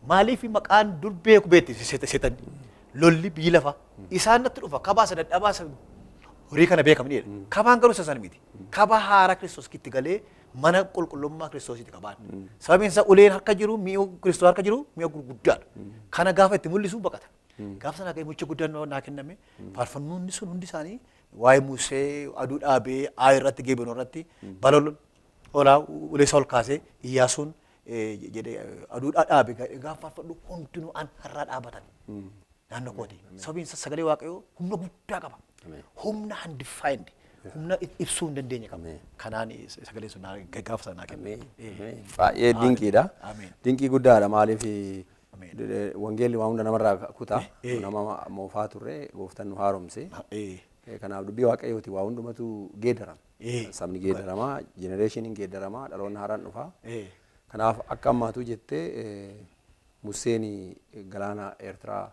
Maaliif maqaan durbee kubeetti seetan lolli biyyi lafa isaan natti dhufa kabaa sana dadhabaa horii kana beekamni jedha. Kabaan garuu isa sana miti. Kabaa haaraa Kiristoos itti galee mana qulqullummaa Kiristoositti qabaan. Sababiin isaa uleen harka jiru mi'oo Kiristoos harka jiru mi'oo gurguddaadha. Kana gaafa itti mul'isu baqata. Gaafa sana gahee mucha guddaan naa kenname faarfannoonni sun hundi isaanii waa'ee Musee aduu dhaabee irratti geebinoo irratti balolon olaa ulee isa ol kaasee Iyyaasuun jedhee aduu dhaabe gaafa faarfadhu hundinuu an har'aa dhaabatan. Naannoo kooti. Sababiin isaa sagalee Waaqayyoo humna guddaa qaba. Humna undefined. Humna ibsuu hin dandeenye qaba. Kanaan sagalee sun gaafa sana naa kenne. Baay'ee dinqiidha. Dinqii guddaadha maaliif wangeelli waa hunda namarraa kutaa nama moofaa turre gooftaan nu haaromse. Kanaaf dubbii Waaqayyooti waa hundumatu geeddarama. Sabni geeddaramaa, jenereeshiniin geeddaramaa, dhaloonni haaraan dhufaa. Kanaaf akka ammaatu jettee Museen galaana Eertiraa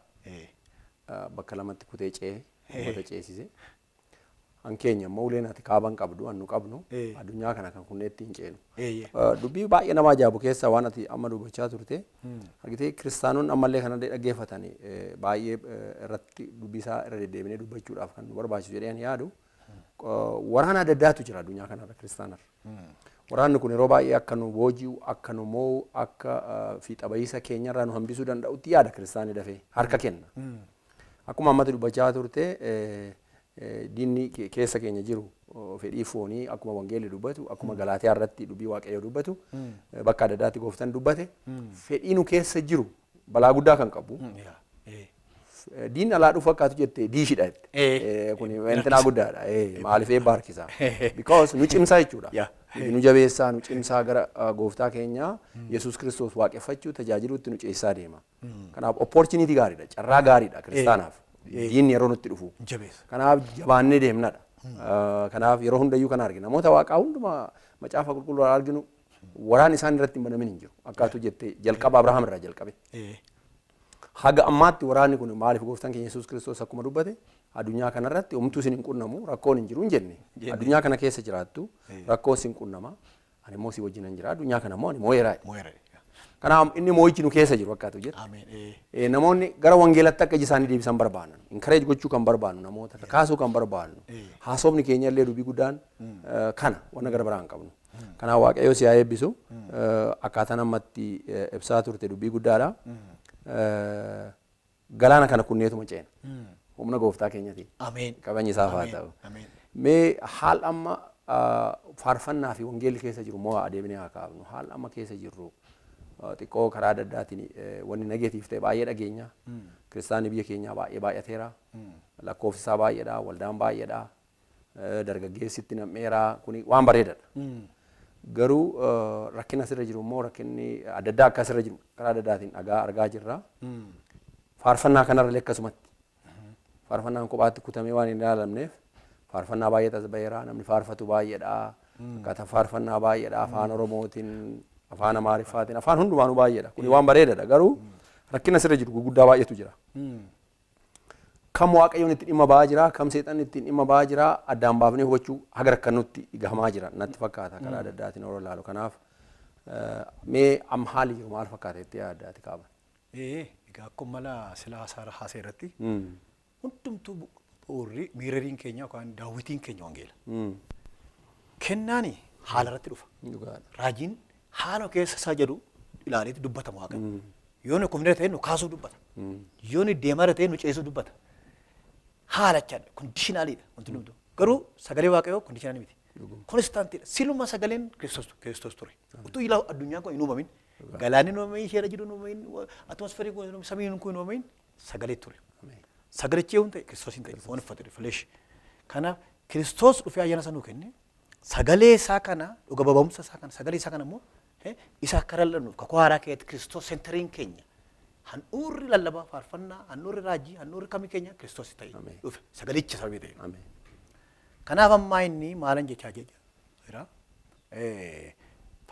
bakka lamatti kutee ce'ee uummata ceesise. Hankeenya immoo uleen ati kaaban qabdu annu qabnu addunyaa kana kan kunneetti hin ceenu. Dubbii baay'ee nama ajaa'ibu keessaa waan ati amma dubbachaa turte argitee kiristaanonni ammallee kana dhaggeeffatan baay'ee irratti dubbii isaa irra deddeebinee dubbachuudhaaf kan nu barbaachisu jedheen yaadu waraana adda addaatu jira addunyaa kanarra kiristaanarra. Waraanni kun yeroo baay'ee akka nu booji'u akka nu moo'u akka fiixa bahiisa keenyarraa nu hambisuu danda'utti yaada kiristaanii dafee harka kenna. Akkuma ammatti dubbachaa turte diinni keessa keenya jiru fedhii foonii akkuma wangeelli dubbatu akkuma Galaatiyaa irratti dubbii Waaqayyoo dubbatu bakka adda addaatti gooftaan dubbate fedhii nu keessa jiru balaa guddaa kan qabu. Diin alaa dhufu fakkaatu jettee diishidha jette. Kun wantinaa guddaadha. Maaliif eebba harkisaa? Because nu cimsaa jechuudha. Nu jabeessaa nu cimsaa gara gooftaa keenyaa Yesuus Kiristoos waaqeffachuu tajaajiluutti nu ceessaa deema. Kanaaf opportunity gaariidha. Carraa gaariidha kiristaanaaf. Diinni yeroo nutti dhufu. Kanaaf jabaannee deemnadha. Kanaaf yeroo hundayyuu kan arginu. Namoota waaqaa hundumaa macaafa qulqulluu arginu waraan isaan irratti hin banamin hin jiru. Akkaatu jettee jalqaba Abrahaam irraa jalqabe. Haga ammaatti waraanni kun maaliif gooftaan keenya Yesuus Kiristoos akkuma dubbate addunyaa kanarratti homtuu isin hin qunnamu rakkoon hin jiru hin jenne. Addunyaa kana keessa jiraattu rakkoon isin qunnama. Ani immoo si wajjin hin jira. Addunyaa kana immoo ani moo'eera. Kanaaf inni moo'ichi nu keessa jiru akkaatu jedha. Namoonni gara wangeelatti akka iji isaanii deebisan barbaannu. Encourage gochuu kan barbaannu namoota kaasuu kan barbaannu. Haasofni keenya illee dubbii guddaan kana wanna gara biraan qabnu. Kanaaf Waaqayyoo si haa eebbisu. Akkaataan ammatti ibsaa turte dubbii guddaadha. Galaana kana kunneetuma ceena. Humna gooftaa keenyaatiin. Qabeenyi isaaf haa ta'u. Mee haal amma faarfannaa fi wangeelli keessa jiru moo adeemnee haa kaafnu. Haal amma keessa jirru xiqqoo karaa adda addaatiin wanni negatiif ta'e baay'ee dhageenya. Kiristaanni biyya keenyaa baay'ee baay'ateera. Lakkoofsi isaa baay'eedha. Waldaan baay'eedha. Dargaggeessitti nam'eera. Kuni waan bareedaadha. Garuu rakkina asirra jiru immoo rakkinni adda addaa akka asirra jiru karaa adda addaatiin argaa jirra. Faarfannaa kanarra akkasumatti. Faarfannaan kophaatti kutamee waan hin ilaalamneef faarfannaa baay'ee tasba'eera namni faarfatu baay'eedha. Akkaataa faarfannaa baay'eedha afaan Oromootiin afaan Amaariffaatiin afaan hundumaanuu baay'eedha. Kuni waan bareedaadha garuu rakkina asirra jiru gurguddaa baay'eetu jira. Kam Waaqayyoon itti dhimma ba'aa jira kam seexanni ittiin dhimma ba'aa jira addaan baafnee hubachuu haga rakkannutti gahamaa jira natti fakkaata karaa adda addaatiin yeroo ilaalu. Kanaaf mee am haali jiru maal fakkaata itti addaati qaba. Egaa akkuma mala silaa haasee irratti hundumtuu boorri miirariin keenya yookaan daawwitiin keenya wangeela. Kennaani haala irratti dhufa. Raajiin haala keessa isaa jedhu ilaaleetti dubbatamu Waaqayyo. Yoon kumnee ta'e nu kaasuu dubbata. Yoon deemaa ta'e nu ceesuu dubbata. Haala chaadha kondishinaaliidha wanti nuti garuu sagalee Waaqayyoo kondishinaali miti. Konstaantiidha. Siluma sagaleen Kiristoos ture. Utuu ilaa addunyaan kun hin uumamin galaanni hin uumamin ishee jiru hin uumamin atmosfeerii kun hin uumamin samiin kun hin uumamin sagalee ture. Sagalichi yoo ta'e Kiristoos hin ta'e waan uffate fileesh. Kanaaf Kiristoos dhufee ayyaana sanuu kenne sagalee isaa kana dhuga baba'umsa isaa kana sagalee isaa kana immoo isa akka lallabnuuf kakuu haaraa keessatti Kiristoos seentariin keenya handhuurri lallabaa faarfannaa handhuurri raajii handhuurri kamii keenya Kiristoos ta'e dhufe sagalicha sababii ta'e. Kanaaf ammaa inni maalan jechaa jira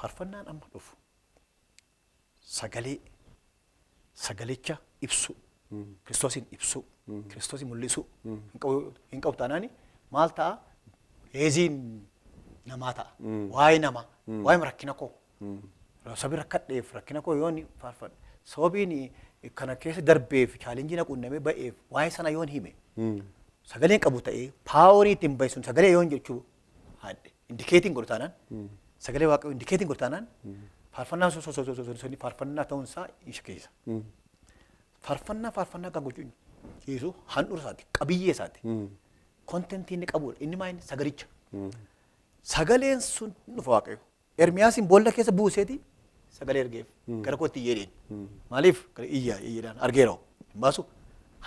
faarfannaan amma dhufu sagalicha ibsu Kiristoosin ibsu Kiristoosin mul'isu hin qabu taanaani maal ta'a heeziin namaa ta'a waa'ee namaa waa'ee rakkina koo sabi rakkadheef rakkina koo yoon faarfadhe sababiin kana keessa darbeef chaalenjii na qunnamee ba'eef waa'ee sana yoon hime sagaleen qabu ta'ee paaworii ittiin baay'isuun sagalee yoon jechuu haadhe indikeetiin godhu taanaan sagalee waaqayyoo indikeetiin godhu taanaan faarfannaa sun faarfannaa ta'uunsaa isa keessa. Faarfannaa kan gochuun jeesu handhuura isaati qabiyyee isaati kontentii inni qabudha inni maa inni sagalicha. Sagaleen sun dhufa waaqayyo Ermiyaasiin boolla keessa buuseeti sagalee ergeef gara kootti iyyeedheen maaliif iyyeedhaan argeera hin baasu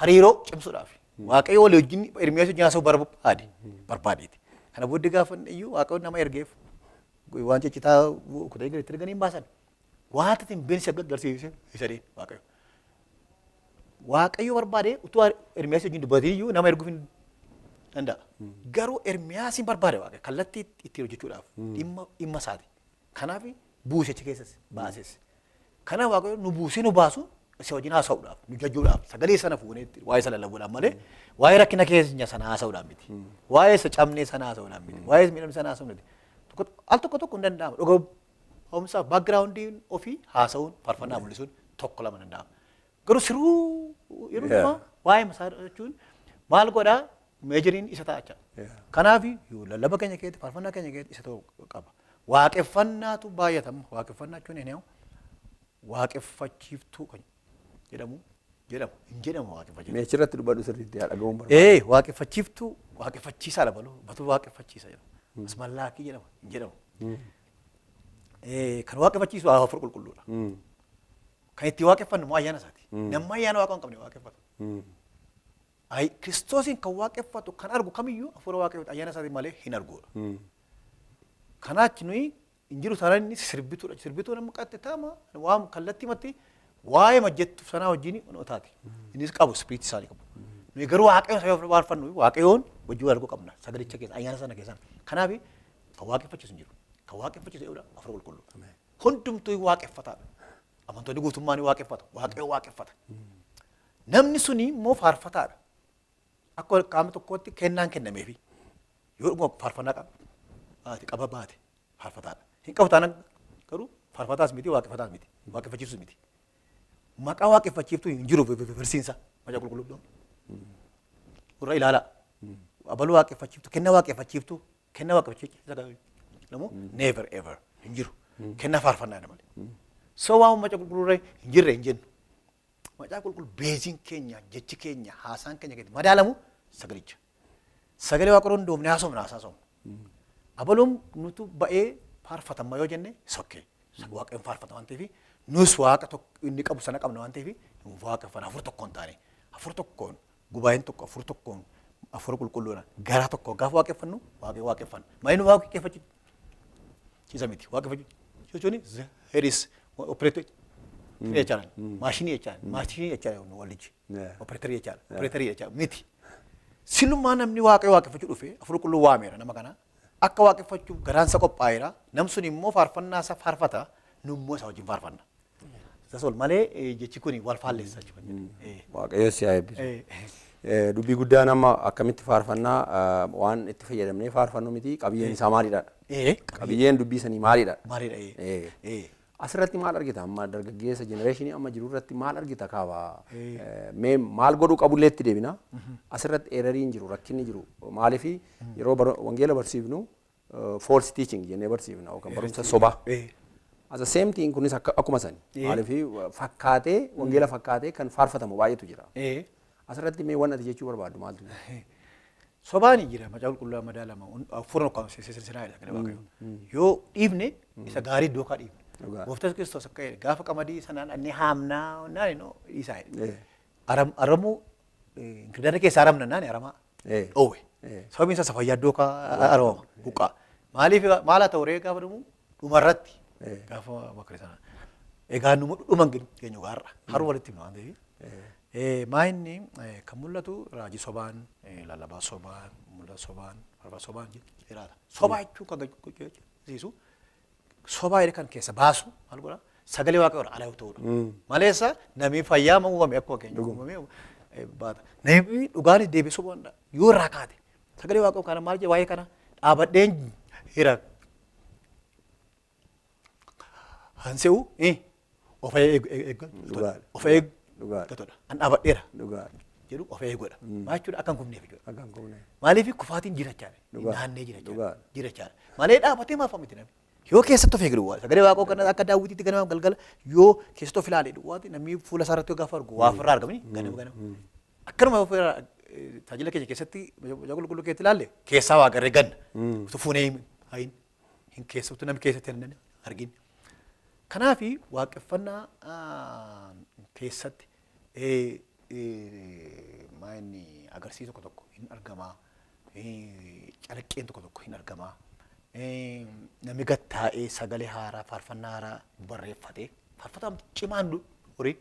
hariiroo cimsuudhaaf waaqayyo walii wajjin Ermiyaas wajjin haasa'uu barbaadeeti. Kana booddee gaafa iyyuu waaqayyo nama ergeef waan ciccitaa kutaa gadi itti erganii hin baasan waanta ittiin beeksisa agarsiise isa dheen waaqayyo. Waaqayyo barbaade utuu Ermiyaas wajjin dubbatee iyyuu nama erguuf hin danda'a. Garuu Ermiyaasiin barbaade waaqayyo kallattii ittiin hojjechuudhaaf dhimma isaati. Kanaaf buusechi keessas baases. Kanaaf waaqayyo nu buusee nu baasu isa wajjin haasa'uudhaaf nu jajjuudhaaf sagalee sana fuunee waa'ee isa lallabuudhaaf malee waa'ee rakkina keenya sana haasa'uudhaaf miti. Waa'ee isa cabnee sana haasa'uudhaaf miti. Waa'ee miidhamni sana haasa'uudhaaf miti. Al tokko hin danda'amu. Dhugaa hoomsaaf baakgiraawundiin ofii haasa'uun faarfannaa mul'isuun tokko lama danda'ama. Garuu siruu yeroo hundumaa waa'ee masaa jechuun maal godhaa meejeriin isa ta'a. Kanaaf lallaba keenya keessatti faarfannaa keenya keessatti isa ta'uu qaba. Waaqeffannaatu baay'atama. Waaqeffannaa jechuun eenyu waaqeffachiiftuu kan jedhamu hin jedhamu waaqeffachiiftuu. Meechirratti dubbadhu sirriitti dhagahuun barbaada. Waaqeffachiiftuu waaqeffachiisaa labaluu batuu waaqeffachiisa jedhama. Asmallaakii jedhama hin jedhamu. Kan waaqeffachiisu hafuura qulqulluudha. Kan itti waaqeffannu immoo ayyaana isaati. Namni ayyaana waaqa hin qabne waaqeffatu. Kiristoosin kan waaqeffatu kan argu kamiyyuu hafuura waaqeffatu ayyaana isaatiin malee hin arguudha. Kanaachi nuyi hin jiru taanaan inni sirbituudha. Sirbituun amma qatte taama waan kallattii matti waa'ee majjettu sanaa wajjin taati. Innis qabu ispiriitii isaanii qabu. Nuyi garuu waaqayyoon sababa faarfannu waaqayyoon wajjin arguu qabna sagalicha keessa ayyaana sana keessaan. Kanaaf kan waaqeffachiisu hin jiru. Kan waaqeffachiisu eeguudha hafuura qulqulluu. Hundumtuu waaqeffataadha. Amantoonni guutummaan waaqeffatu. Waaqayyo waaqeffata. Namni suni immoo faarfataadha. Akka qaama tokkootti kennaan kennameefi yoo dhuguma faarfannaa qaba baate faarfataadha. Hin qabu taanaan garuu faarfataas miti waaqeffataas miti. Waaqeffachiisus miti. Maqaa waaqeffachiiftuu hin jiru barsiinsa macaa qulqulluu. Irra ilaalaa. Abaluu waaqeffachiiftuu kennaa waaqeffachiiftuu namoo never ever hin jiru. Kennaa faarfannaa malee. So waan macaa qulqulluu hin jirre hin jennu. Macaa qulqulluu beeziin keenya jechi keenya haasaan keenya keessatti madaalamu sagalicha. Sagalee waaqayyoon hundoofne haasofna. Abaluun nutu ba'ee faarfatama yoo jenne sokkee. Waaqayyoon faarfata waan ta'eef nus waaqa inni qabu sana qabna waan ta'eef waaqeffannaa hafuura tokkoon taane hafuura tokkoon gubaa'een tokko hafuura tokkoon hafuura qulqulluudha garaa tokko gaafa waaqeffannu waaqeffanna. Maayini waaqeffachiisa miti waaqeffachiisa jechuun heeris opereetii jechaadha. Maashinii jechaadha walitti opereetarii jechaadha miti. Silumaa namni waaqayyo waaqeffachuu dhufe hafuura qulqulluu waameera nama kana akka waaqeffachuuf garaansa qophaa'eera namni sun immoo faarfannaa isa faarfata nummoo isa wajjin faarfanna. Tasol malee jechi kuni wal faalleessa jechuudha. Waaqayyo si haa eebbisu. Dubbii guddaa nama akkamitti faarfannaa waan itti fayyadamnee faarfannu miti qabiyyeen isaa maalidha? Qabiyyeen dubbii sanii maalidha? Asirratti maal argita amma dargaggeessa jenereeshinii amma jiru irratti maal argita kaaba mee maal godhuu qabullee itti deebina asirratti eerariin jiru rakkinni jiru maaliif yeroo wangeela barsiifnu false teaching jennee barsiifna yookaan barumsa sobaa as the same thing kunis akkuma sani maaliif fakkaatee wangeela fakkaatee kan faarfatamu baay'eetu jira asirratti mee waan ati jechuu barbaaddu maaltu sobaani jira macaa qulqulluu madaalama furan kan sirsinaa yoo dhiifne isa gaarii dookaa dhiifne. Gooftaan Kiristoos akka gaafa qamadii sanaan inni haamnaa naani isaa aramuu ingiridaana keessa aramna naani aramaa dhoowwe sababiin isaa fayyaa dookaa aramama buqqaa Maaliif maal haa ta'u ree gaafa dhumu dhumarratti gaafa bakka sana. Egaa nu dhuman keenya gaarra haruu walitti himna waan ta'eef. Maa inni kan mul'atu raajii sobaan, lallabaa sobaan, mul'ata sobaan, farfa sobaan jiraata. Sobaa jechuun kan agarsiisu sobaa jedhee kan keessa baasu maal godhaa sagalee waaqa godha ala ta'udha. Maleessa namni fayyaa uumame akkuma keenya uumame baata. Namni dhugaan deebisuu sobuu danda'a yoo irraa kaate sagalee waaqa kana maal jedhe waa'ee kana dhaabadheen hira. Hanse'u of eeggatu of eeggatudha. An dhaabadheera jedhu of eeggodha. Maal jechuudha akka hin kufneef jechuudha. Maaliif kufaatiin jirachaadha. Naannee jirachaadha. Malee dhaabatee maaf miti namni. Yoo keessatti of eegdu sagalee waaqoo kan akka daawwitiitti ganama galgala yoo keessatti of ilaalee dhuwaati namni fuula isaa irratti gaafa argu waa ofirraa argamni ganama. Akkanuma tajaajila keenya keessatti qulqulluu keetti ilaalle keessaa waa garee ganna. Fuunee hin keessattuu namni keessatti hin argin. Kanaafi waaqeffannaa keessatti maayini agarsiisu tokko hin argamaa. Calaqqeen tokko hin argamaa. Namni gattaa'ee sagalee haaraa faarfannaa haaraa barreeffatee faarfataan cimaan horii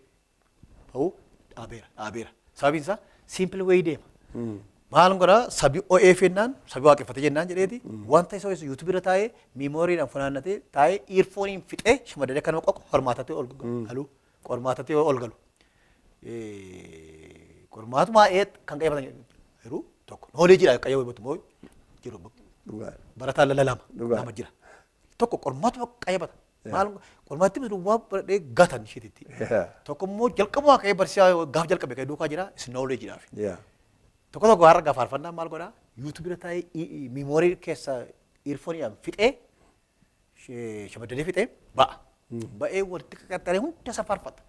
ta'uu dhaabeera. Sababiin isaa simple way deema. Maal godhaa sabi OF jennaan sabi waaqeffatee jennaan jedheeti wanta isa ho'isu YouTube irra taa'ee miimooriidhaan funaannatee taa'ee earphone fixee shamadadee kanuma qoqa hormaatatee ol galu qormaatatee ol galu. Qormaatuma kan qayyabatan jiru tokko nooleejiidhaan qayyabatu moo jiru barataa lama jira. Tokko qormaatuma qayyabata. Maal qormaatti bisu waan baradhee gatan isheetitti. Tokko immoo jalqabuma qayyee barsiisaa gaaf jalqabe qayyee duukaa jira is nooleejiidhaaf. Tokko tokko har'a gaafa faarfannaa maal godhaa YouTube irra taa'ee miimoorii keessa earphoneedhaan fixee shamaddalee fixee ba'a. Ba'ee walitti qaqqaxxaree hunda isaa faarfata.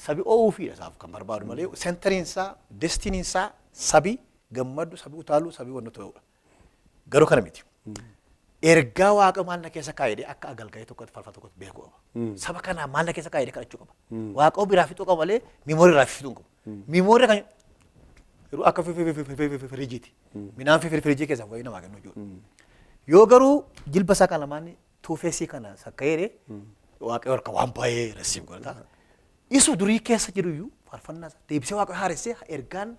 Sabi oofuudha isaaf kan barbaadu malee seentariinsaa destiniinsaa sabi gammadu sabi utaaluu sabi wanna ta'udha. Garuu kana miti. Ergaa waaqa maal na keessa kaayedee akka agalga'ee tokkotti faarfata tokkotti beekuu qaba. Saba kanaa maal na keessa kaayedee kadhachuu qaba. Waaqa biraa fixuu qaba malee miimoorii irraa fixuu qaba. Miimoorii kan yeroo akka firiijiiti. Midhaan firiijii keessaa wayii namaa kennu jechuudha. Yoo garuu jilba isaa kana maanni tuufeessii kana sakka'ee waaqayyo harka waan baay'ee rasiif godhata. Isu durii keessa jiru iyyuu faarfannaa deebisee waaqayyo haaressee ergaan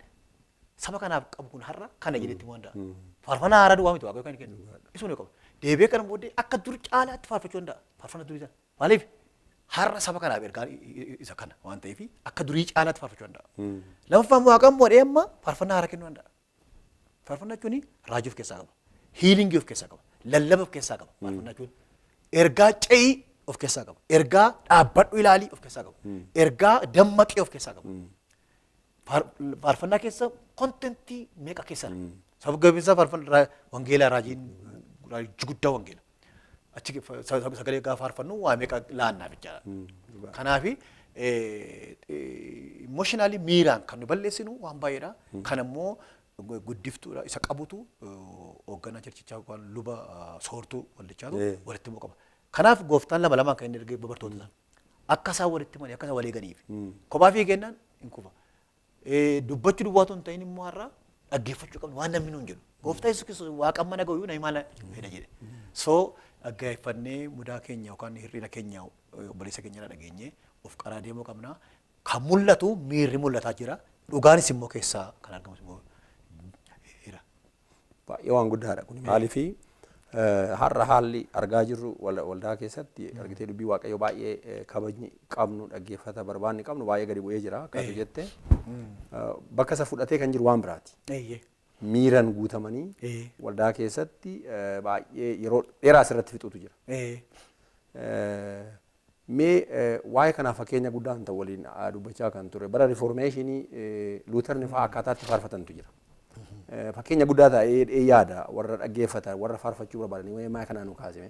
saba kanaaf qabu kun har'a kana jedhetti waan danda'a. Faarfannaa haaraa duwwaa miti waaqayyo kan kennu. Isu ni qabu. Deebi'ee kana booddee akka dur caalaatti faarfachuu danda'a. Faarfannaa durii sana. Maaliif har'a saba kanaaf ergaan isa kana waan ta'eef akka durii caalaatti faarfachuu danda'a. Lammaffaan waaqaan moodhee amma faarfannaa haaraa kennuu danda'a. Faarfannaa jechuun raajii of keessaa qaba. Hiilingii of keessaa qaba. Lallaba of keessaa qaba. Faarfannaa jechuun ergaa ce'ii of keessaa qaba. Ergaa dhaabbadhu ilaalii of keessaa qaba. Ergaa dammaqee of keessaa qaba. Faarfannaa keessa kontentii meeqa keessa jira. Sababa gabiinsa faarfannaa wangeelaa raajiin guddaa wangeela. Achi sagalee gaafa faarfannu waa meeqa laannaaf jechaadha. Kanaafi emotionally miiraan kan nu balleessinu waan baay'eedha. Kan ammoo guddiftuudha isa qabutu hoogganaa churchichaa yookaan luba soortuu waldichaatu walitti himuu qaba. Kanaaf gooftaan lama lamaan kan inni ergee bartoota sana akka isaan walitti himanii akka isaan walii ganiif kophaa fi kennaan hin kufa. Dubbachuu duwwaatu hin ta'in immoo har'a dhaggeeffachuu qabna waan namni nuun jedhu. Gooftaa Yesuus Kiristoos waaqaan mana ga'u namni maal fedha jedhe. So dhaggeeffannee mudaa keenya yookaan hir'ina keenya obboleessa keenya irraa dhageenyee of qaraa deemuu qabna. Kan mul'atu miirri mul'ataa jira. Dhugaanis immoo keessaa kan argamu immoo jira. Baay'ee waan guddaadha kun maaliifi har'a haalli argaa jirru waldaa keessatti argitee dubbii waaqayyoo baay'ee kabajni qabnu dhaggeeffata barbaanni qabnu baay'ee gadi bu'ee jira akkatu jette bakka isa fudhatee kan jiru waan biraati. Miiran guutamanii waldaa keessatti baay'ee yeroo dheeraa asirratti fixutu jira. Mee waa'ee kanaaf fakkeenya guddaa ta'u waliin dubbachaa kan ture bara riformeeshinii luuterni fa'aa akkaataatti faarfatantu jira. Fakkeenya guddaa ta'ee yaada warra dhaggeeffatan warra faarfachuu barbaadanii waa'ee maa kanaa nu kaasime.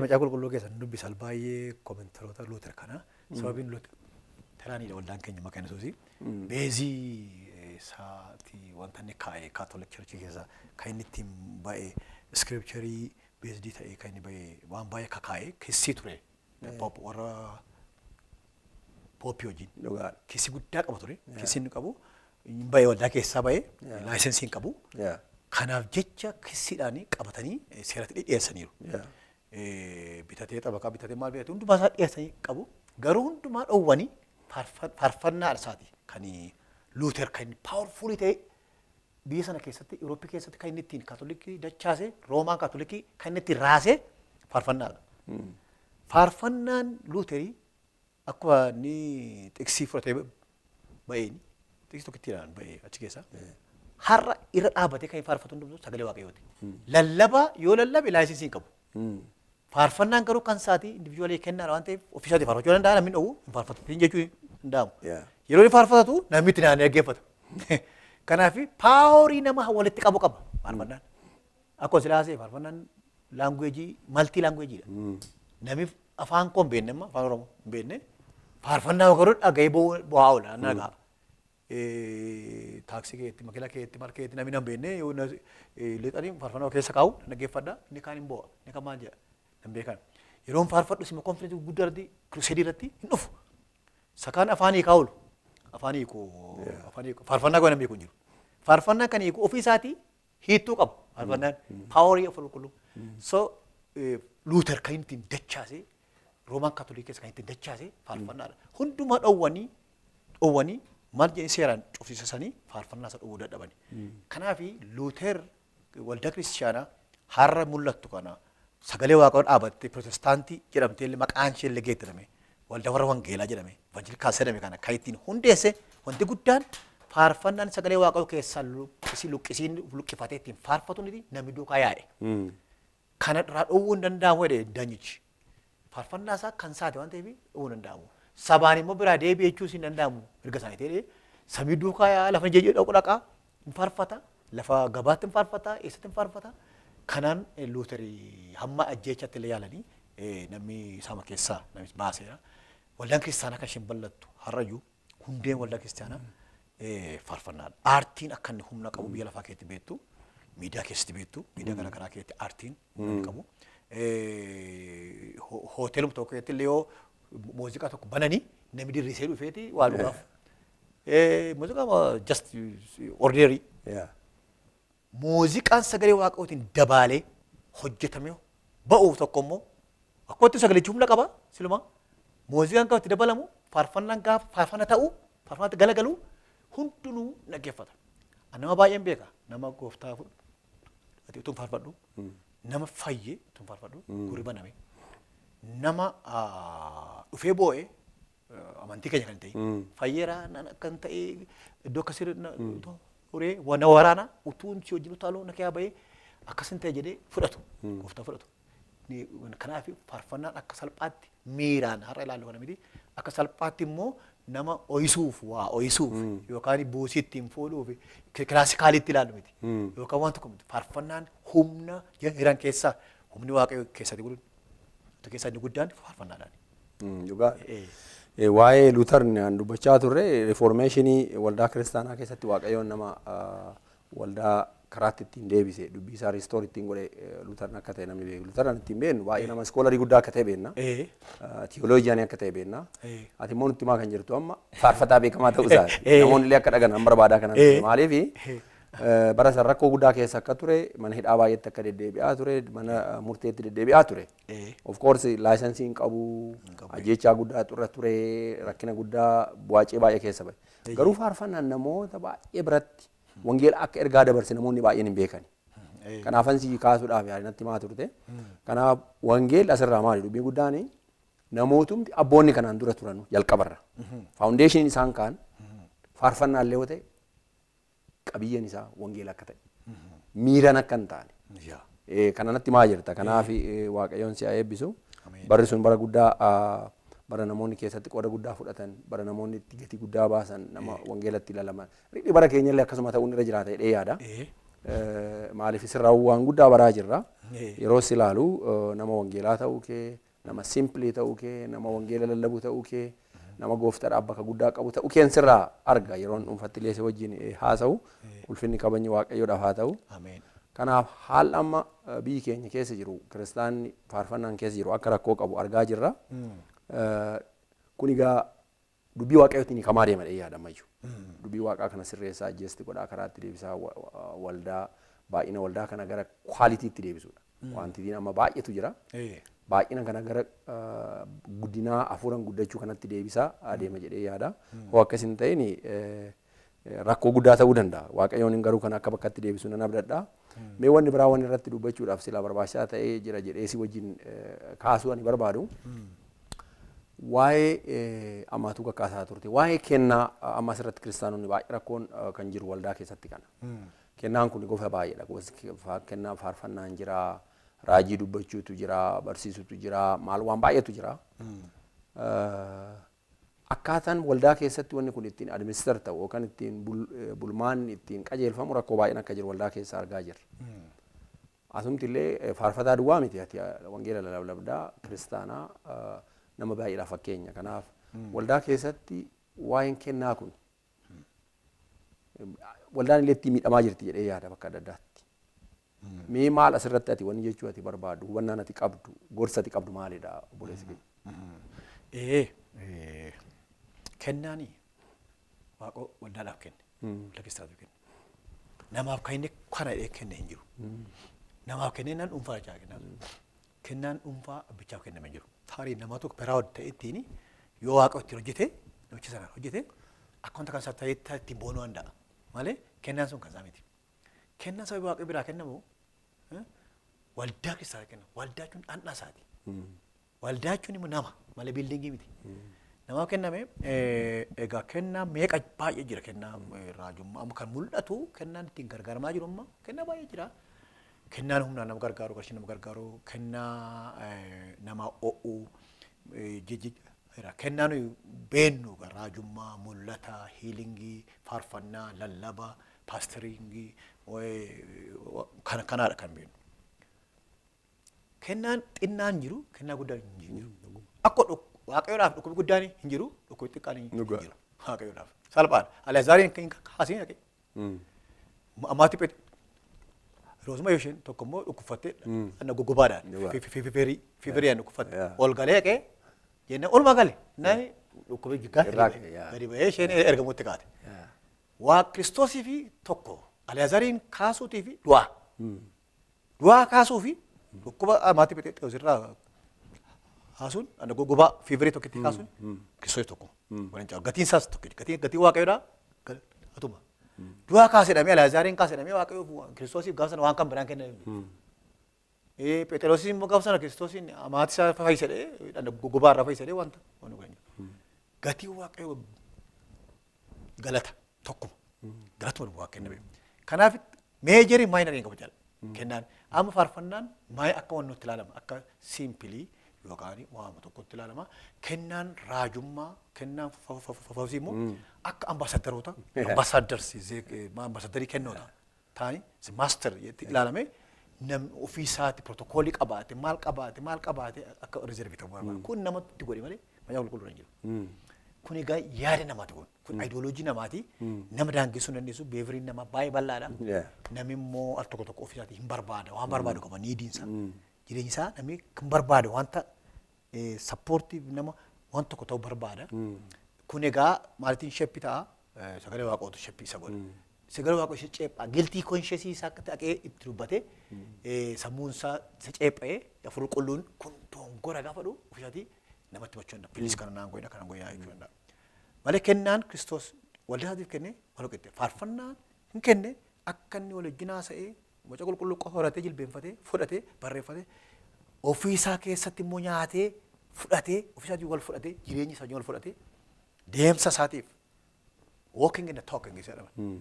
Macaa qulqulluu keessatti dubbisan baay'ee koomentaroota luuter kana sababiin luuteraaniidha waldaan keenya maqaan Yesuusii beezii isaati wanta inni kaa'ee kaatolik churchii keessa kan inni ittiin ba'ee iskiripcharii beezdii ta'ee kan inni ba'ee waan baay'ee kakaa'ee kissii ture warra pooppii wajjin kissii guddaa qaba ture kissii inni qabu ba'ee waldaa keessaa ba'ee laayisensiin qabu Kanaaf jecha kissiidhaan qabatanii seeratti dhiyeessaniiru. Bitatee xabakaa bitatee maal bitatee hundumaa isaa dhiyeessanii qabu. Garuu hundumaa dhoowwanii faarfannaa isaati kan Luuter kan paawurfuulii ta'e biyya sana keessatti Yurooppii keessatti kan inni ittiin kaatolikii dachaase Roomaan kaatolikii kan inni ittiin raase faarfannaadha. Faarfannaan Luuterii akkuma inni xiksii fudhatee ba'een xiksii tokkittiidhaan ba'ee achi keessa har'a irra dhaabbatee kan faarfatu hundumtuu sagalee waaqayyooti. Lallabaa yoo lallabe laayisensii hin qabu. Faarfannaan garuu kan isaatii individuaalii kennaadha waan ta'eef ofiisaatii faarfachuu danda'a namni dhowwu hin faarfatu jechuu hin danda'amu. Yeroo inni faarfatatu namni itti naannoo dhaggeeffata. Kanaaf paaworii nama walitti qabu qaba faarfannaan. Akkuma silaasee faarfannaan laanguweejii maltii laanguweejiidha. Namni afaan koo hin beekne amma afaan Oromoo hin beekne faarfannaa garuu dhaga'ee bu'aa oola nagaa. Taaksii keetti makiinaa keetti maal keetti namni hin beekne yoo lixanii faarfannaa keessa kaa'u dhaggeeffadha inni kaan hin bu'a inni kan maal jedha hin beekan. Yeroo faarfadhu sima konfireensi guddaa irratti kruseedii irratti hin dhufu. Sakaan afaanii kaa'ulu. Afaanii faarfannaa goone beeku hin jiru. Faarfannaa kan hiiku ofii isaatii hiittuu qabu. Faarfannaan paaworii of qulqulluu. So Luuter kan ittiin dachaase Roomaan kaatolikii kan ittiin dachaase faarfannaadha. Hundumaa dhoowwanii maal jedhanii seeraan cufsiisanii faarfannaa isa dhowwuu dadhabani. Kanaaf Luuter waldaa kiristiyaanaa har'a mul'attu kana sagalee waaqayyoo dhaabattee pirootestaantii jedhamtee maqaan ishee illee geeddarame. Waldaa warra wangeelaa jedhame evanjelikaal jedhame kana kan ittiin hundeesse wanti guddaan faarfannaan sagalee waaqayyoo keessaa luqqifatee ittiin faarfatuun namni duukaa yaa'e. Kana irraa dhowwuu hin danda'amu jedhee danyichi. Faarfannaa isaa kan isaati waan ta'eef dhowwuu hin danda'amu. Sabaan immoo biraa deebi'ee jechuus hin danda'amu erga isaanii ta'ee samii duukaa yaa'a lafa jejjee dhaqu dhaqaa hin faarfata lafa gabaatti hin faarfata eessatti hin faarfata. Kanaan Luuterii hamma ajjeechatti illee yaalanii namni isaan keessaa namni baaseera. Waldaan kiristaanaa kan isheen bal'attu har'ayyuu hundeen waldaa kiristaanaa faarfannaadha. Aartiin akka inni humna qabu biyya lafaa keessatti beektu, miidiyaa keessatti beektu, miidiyaa garaagaraa keessatti aartiin humna qabu. Hoteeluma tokko keessatti illee yoo muuziqaa tokko bananii namni dirrisee dhufeeti waa dhugaaf. Muuziqaa just ordinary. Muuziqaan sagalee waaqayyootiin dabaalee hojjetame ba'uuf tokko immoo akkootti sagalichi humna qaba siluma muuziqaan kan itti dabalamu faarfannaan gaafa faarfanna ta'u faarfannatti galagalu hundinuu dhaggeeffata. Nama baay'een beeka nama gooftaa fudhatu utuu faarfadhu nama fayyee utuu faarfadhu gurri baname nama dhufee boo'ee amantii keenya kan ta'e fayyeeraa kan ta'e iddoo akkasii uree wana waraana utuun si wajjin utaaluu na kee bayee akkasin ta'e jedhee fudhatu gooftaa fudhatu. Kanaaf faarfannaan akka salphaatti miiraan har'a ilaallu kana miti akka salphaatti immoo nama oyisuuf waa oyisuuf yookaan buusii ittiin fuudhuuf kilaasikaalitti ilaallu miti yookaan waan tokko miti faarfannaan humna jiran keessaa humni waaqayyo keessatti inni guddaan faarfannaadhaan. Dhugaa. Waa'ee Luuterni dubbachaa turre riformeeshinii waldaa kiristaanaa keessatti waaqayyoon nama waldaa karaatti ittiin deebise dubbii isaa riistoor ittiin godhe Luuterni akka ta'e namni beeku. Luuterni ittiin beeknu baay'ee nama iskoolarii guddaa akka ta'e beekna. Tiyooloojiyaanii akka ta'e beekna. Ati immoo nutti himaa kan jirtu amma faarfataa beekamaa ta'uu isaa namoonni illee akka dhagahan barbaadaa kanan maaliif bara san rakkoo guddaa keessa akka ture mana hidhaa baay'eetti akka deddeebi'aa ture mana murteetti deddeebi'aa ture. Of course laayisansii hin qabu ajjeechaa guddaa xurra ture rakkina guddaa bu'aacee baay'ee keessa bahe. Garuu faarfannaan namoota baay'ee biratti wangeela akka ergaa dabarse namoonni baay'een hin beekani. Kanaafan si kaasuudhaaf yaadinatti maa turte. Kanaaf wangeelli asirraa maali dubbii guddaan namootumti abboonni kanaan dura turan jalqabarra. Faawundeeshiniin isaan kaan faarfannaa illee yoo ta'e qabiyyeen isaa wangeela akka ta'e miiran akka hin taane kananatti maa jirta kanaaf waaqayyoon si haa eebbisu barri sun bara guddaa bara namoonni keessatti qooda guddaa fudhatan bara namoonni itti gatii guddaa baasan nama wangeelatti ilalaman riidhi bara keenya illee akkasuma ta'uun irra jiraata jedhee yaada maaliif sirraa waan guddaa baraa jirra yeroo si ilaalu nama wangeelaa ta'uu kee nama simplii ta'uu kee nama wangeela lallabuu ta'uu kee nama gooftaadhaaf bakka guddaa qabu ta'uu keen sirraa arga yeroon dhuunfatti illee si wajjin haasa'u ulfinni kabajni waaqayyoodhaaf haa ta'u. Kanaaf haal amma biyyi keenya keessa jiru kiristaanni faarfannaan keessa jiru akka rakkoo qabu argaa jirra. Kun egaa dubbii waaqayyootiin kamaa deema jedhee yaadamayyuu. Dubbii waaqaa kana sirreessaa ajjeesti godhaa karaatti deebisaa waldaa baay'ina waldaa kana gara kwaalitiitti deebisuudha. Wanti amma baay'eetu jira. Baay'ina kana gara guddinaa hafuuraan guddachuu kanatti deebisaa adeema jedhee yaada. Hoo akkas hin ta'in rakkoo guddaa ta'uu danda'a. Waaqayyoon garuu kan akka bakkatti deebisuu nan abdadha. Mee wanni biraa wanni irratti dubbachuudhaaf silaa barbaachisaa ta'ee jira jedhee si wajjin kaasuu ani barbaadu. Waa'ee ammaatuu kakkaasaa turte. Waa'ee kennaa amma asirratti kiristaanonni baay'ee rakkoon kan jiru waldaa keessatti kana. Kennaan kun gosa baay'eedha. Kennaa faarfannaan jira. Raajii dubbachuutu jira, barsiisutu jira, maal waan baay'eetu jira. Akkaataan waldaa keessatti wanni kun ittiin administeer ta'u yookaan ittiin bulmaan ittiin qajeelfamu rakkoo baay'een akka jiru waldaa keessa argaa jirra. Asumti illee faarfataa duwwaa miti ati wangeela lallabdaa kiristaanaa nama baay'eedhaaf fakkeenya. Kanaaf waldaa keessatti waa'een kennaa kun waldaan illee ittiin miidhamaa jirti jedhee yaada bakka adda addaatti. Mee maal asirratti ati wanni jechuu ati barbaaddu hubannaan ati qabdu gorsa ati qabdu maalidha obboleessi keenya? Kennaani waaqoo waldaadhaaf kenne waldaa kiristaanaaf kenne namaaf kenne kana kenne hin jiru. Namaaf kenne nan dhuunfaa jaa kennaan dhuunfaa abbichaaf kenname jiru. Taarii nama tokko biraa ta'e ittiin yoo waaqa ittiin hojjete namichi sanaan hojjete akka wanta kan isaa ta'e ittiin boonuu danda'a malee kennaan sun kan isaa miti. Kennaan sababii waaqa biraa kennamu waldaa kiristaanaa kennamu. Waldaa jechuun dhandhaa isaati. Waldaa jechuun immoo nama malee biildingii miti. Namaaf kenname egaa kennaa meeqa baay'ee jira kennaa raajummaa amma kan mul'atu kennaan ittiin gargaaramaa jiru amma kennaa baay'ee jira. Kennaan humnaan nama gargaaru qarshii nama gargaaru kennaa nama o'uu jijjiirra kennaan beennu raajummaa mul'ata hiilingii faarfannaa lallaba paasteringii kanaadha kan beenu. Kennaan xinnaan jiru kennaa guddaan hin jiru. Akka waaqayyoodhaaf dhukkubi guddaan hin jiru dhukkubi xiqqaan hin jiru. Waaqayyoodhaaf salphaadha. Alaazariin kan haasiin haqee. Ammaatti peete. Roosuma yoo isheen tokko immoo dhukkufattee ana goggobaadhaan fiifiriidhaan dhukkufatte ol galee haqee jennaan olmaa gale nani dhukkubi gadi ba'ee isheen ergamuutti kaate. Waa Kiristoosii fi tokko Alaazariin kaasuutii fi du'aa. Du'aa kaasuu fi dhukkuba ammaatti peete osirraa haasuun ana goggobaa fiifirii tokkotti kaasuun Kiristoos tokko. Gatiin isaas tokko gatiin waaqayyoodhaa atuma. Du'aa kaasedhamee Alaazariin kaasedhamee waaqayyoo Kiristoosiif gaafa sana waan kan biraan kenname. Phexroosiin immoo gaafa sana Kiristoosiin amaatii isaa fayyisadhee goggobaa irraa fayyisadhee wanta gatii waaqayyoo galata tokkuma galatuma waa kenname. Kanaaf meejerii maayinariin qaba jala kennaan amma faarfannaan maay akka waan nutti ilaalama akka siimpilii yookaan waama tokkotti ilaalama kennaan raajummaa kennaan fafafii immoo akka ambaasaddaroota ambaasaddarii kennoota ta'anii maaster jetti ilaalame namni ofiisaatti protookoolii qabaate maal qabaate akka riizervii ta'uu barbaada. Kun namatti godhe malee majaa qulqulluu hin jiru. Kun egaa yaada namaati kun ayidooloojii namaati nama daangeessuu hin dandeessu beeviriin nama baay'ee bal'aadha. Namni immoo al tokko tokko ofiisaatti hin barbaada waan barbaadu qaba niidiinsa jireenya isaa namni kan barbaada wanta sappoortii nama waan tokko ta'uu barbaada. Kun egaa maalitiin sheppi ta'a sagalee waaqootu sheppi isa godha. Sagalee waaqoo isa ceephaa giltii konsheesii isaa akka ta'ee itti dubbate sammuun isaa isa ceephee afur qulluun kun dongora gaafa dhufu ofiisaatti namatti machuu danda'a. Pilis kana naan goyna kana goyaa jechuu danda'a. Malee kennaan Kiristoos waldaa isaatiif kennee wal qixxee faarfannaan hin kenne akka inni wal wajjin haasa'ee waca qulqulluu qofa horatee jilbeenfatee fudhatee barreeffatee ofiisaa keessatti immoo nyaatee fudhatee ofiisaatii wal fudhatee jireenya isaa wal fudhatee deemsa isaatiif walking and talking isa jedhama.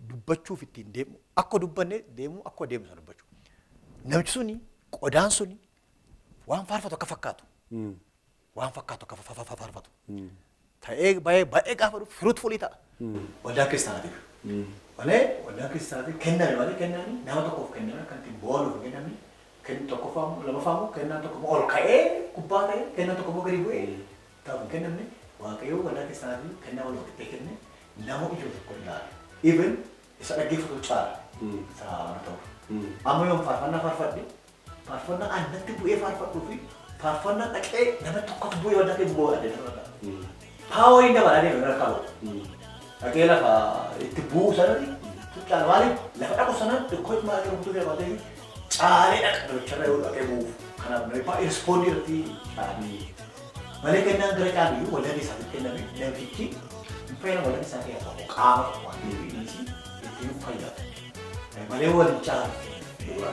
Dubbachuuf ittiin deemu akka dubbanne deemu akka deemu sana dubbachuu. Namichi suni qodaan suni waan faarfatu akka fakkaatu. Waan fakkaatu akka faarfatu. Ta'ee baay'ee gaafa dhufu fruitfulii ta'a. Waldaa kiristaanaatiif. Malee waldaa kiristaanaatiif kenname malee kenname nama tokkoof kenname kan ittiin booluuf kenname kenni tokko faamu lama faamu kennaan tokko ol ka'ee gubbaa ta'ee kennaan tokko gadi bu'ee ta'u kennamne waaqayyoo waldaa kiristaanaatiif kennaa wal qixxee kenne nama ijoo tokko ilaala. Even isa dhaggeeffatu caala. Saana ta'u. Amma yoon faarfannaa faarfadhe faarfannaa annatti bu'ee faarfadhuu fi faarfannaa dhaqee nama tokkotu bu'ee waldaa keessa bu'aa adda adda. Paaworiin dabalaa deemu irra qabu. Dhaqee lafa itti bu'uu sanatti Tuttaan maaliif lafa dhaqu sanaan xiqqoo maal akka mutu bira baatee caalee dhaqa dhalacharra yoo dhaqee bu'uuf kanaaf baay'ee ispoortii irratti caalii malee kennaan gara caalii wallan isaatti kenname namichi fayyada wallan isaa keessaa qaama waan deebiinisi ittiin fayyada malee waliin